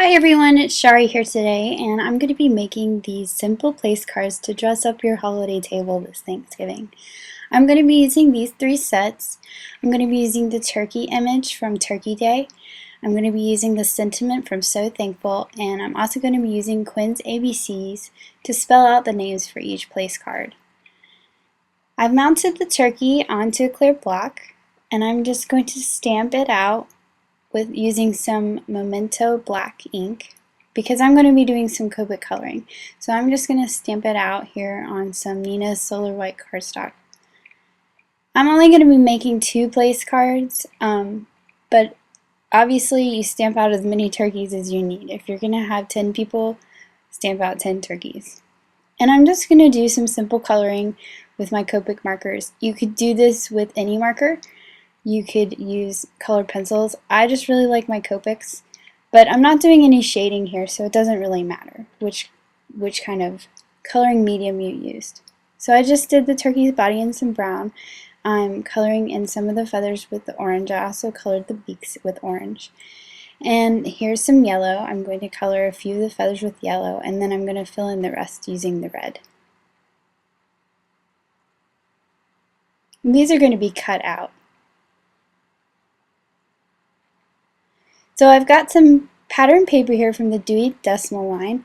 Hi everyone, it's Chari here today, and I'm going to be making these simple place cards to dress up your holiday table this Thanksgiving. I'm going to be using these three sets. I'm going to be using the turkey image from Turkey Day. I'm going to be using the sentiment from So Thankful, and I'm also going to be using Quinn's ABCs to spell out the names for each place card. I've mounted the turkey onto a clear block, and I'm just going to stamp it out with using some Memento black ink because I'm going to be doing some Copic coloring. So I'm just going to stamp it out here on some Nina's Solar White cardstock. I'm only going to be making 2 place cards, but obviously you stamp out as many turkeys as you need. If you're going to have 10 people, stamp out 10 turkeys. And I'm just going to do some simple coloring with my Copic markers. You could do this with any marker. You could use colored pencils. I just really like my Copics, but I'm not doing any shading here, so it doesn't really matter which kind of coloring medium you used. So I just did the turkey's body in some brown. I'm coloring in some of the feathers with the orange. I also colored the beaks with orange. And here's some yellow. I'm going to color a few of the feathers with yellow, and then I'm going to fill in the rest using the red. And these are going to be cut out. So I've got some pattern paper here from the Dewey Decimal line.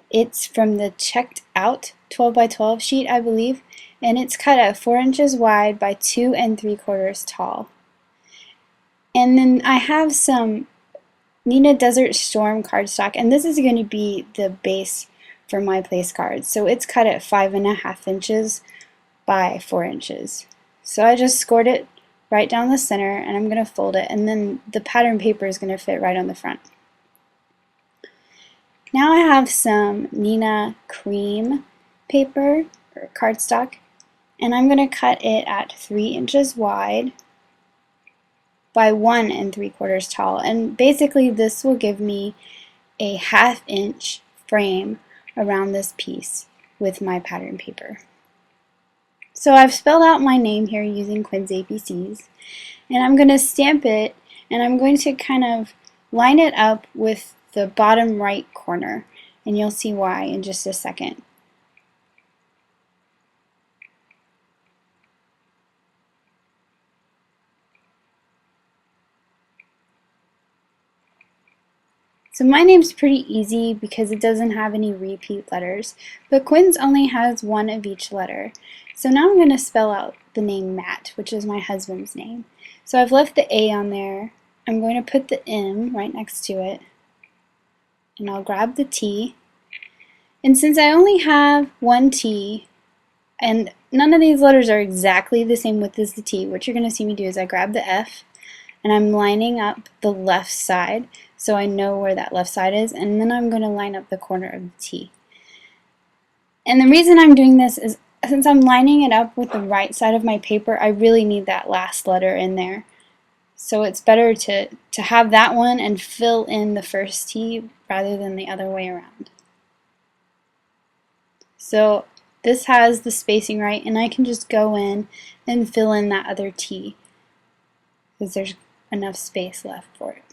It's from the checked out 12 by 12 sheet, I believe, and it's cut at 4 inches wide by 2 3/4 tall. And then I have some Nina Desert Storm cardstock, and this is going to be the base for my place cards. So it's cut at 5.5 inches by 4 inches. So I just scored it right down the center, and I'm going to fold it, and then the pattern paper is going to fit right on the front. Now I have some Nina cream paper or cardstock, and I'm going to cut it at 3 inches wide by 1 3/4 tall, and basically this will give me a 1/2 inch frame around this piece with my pattern paper. So I've spelled out my name here using Quinn's ABCs, and I'm going to stamp it, and I'm going to kind of line it up with the bottom right corner, and you'll see why in just a second. So my name's pretty easy because it doesn't have any repeat letters, but Quinn's only has one of each letter. So now I'm going to spell out the name Matt, which is my husband's name. So I've left the A on there. I'm going to put the M right next to it, and I'll grab the T. And since I only have one T, and none of these letters are exactly the same width as the T, what you're going to see me do is I grab the F, and I'm lining up the left side so I know where that left side is, and then I'm going to line up the corner of the T. And the reason I'm doing this is since I'm lining it up with the right side of my paper, I really need that last letter in there. So it's better to have that one and fill in the first T rather than the other way around. So this has the spacing right, and I can just go in and fill in that other T because there's enough space left for it.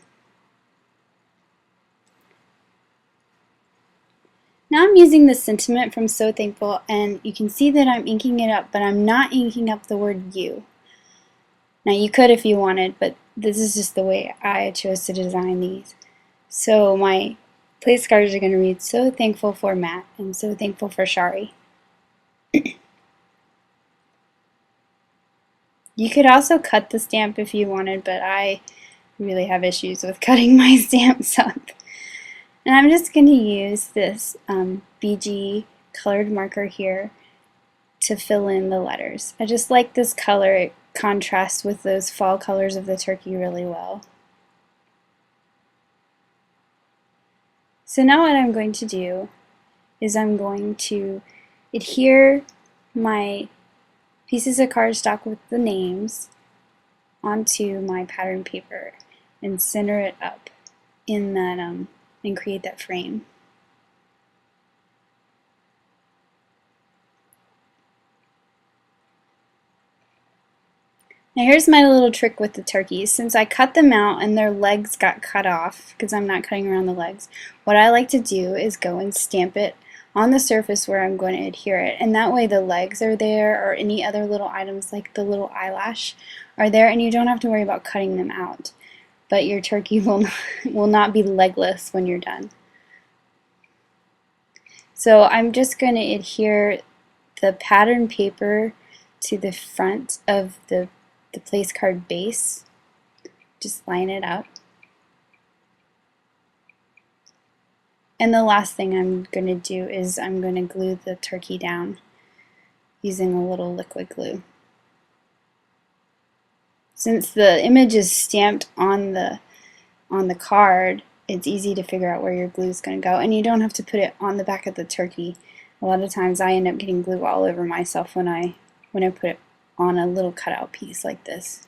Now I'm using the sentiment from So Thankful, and you can see that I'm inking it up, but I'm not inking up the word you. Now you could if you wanted, but this is just the way I chose to design these. So my place cards are going to read So Thankful for Matt and So Thankful for Chari. You could also cut the stamp if you wanted, but I really have issues with cutting my stamps up. And I'm just going to use this BG colored marker here to fill in the letters. I just like this color. It contrasts with those fall colors of the turkey really well. So now what I'm going to do is I'm going to adhere my pieces of cardstock with the names onto my pattern paper and center it up in that and create that frame. Now here's my little trick with the turkeys. Since I cut them out and their legs got cut off, because I'm not cutting around the legs, what I like to do is go and stamp it on the surface where I'm going to adhere it, and that way the legs are there, or any other little items like the little eyelash are there, and you don't have to worry about cutting them out. But your turkey will not be legless when you're done. So I'm just going to adhere the pattern paper to the front of the place card base. Just line it up. And the last thing I'm going to do is I'm going to glue the turkey down using a little liquid glue. Since the image is stamped on the card, it's easy to figure out where your glue is going to go, and you don't have to put it on the back of the turkey. A lot of times I end up getting glue all over myself when I put it on a little cutout piece like this.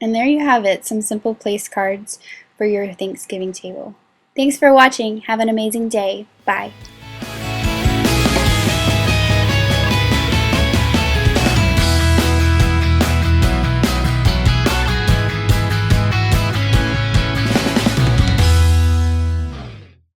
And there you have it, some simple place cards for your Thanksgiving table. Thanks for watching. Have an amazing day. Bye.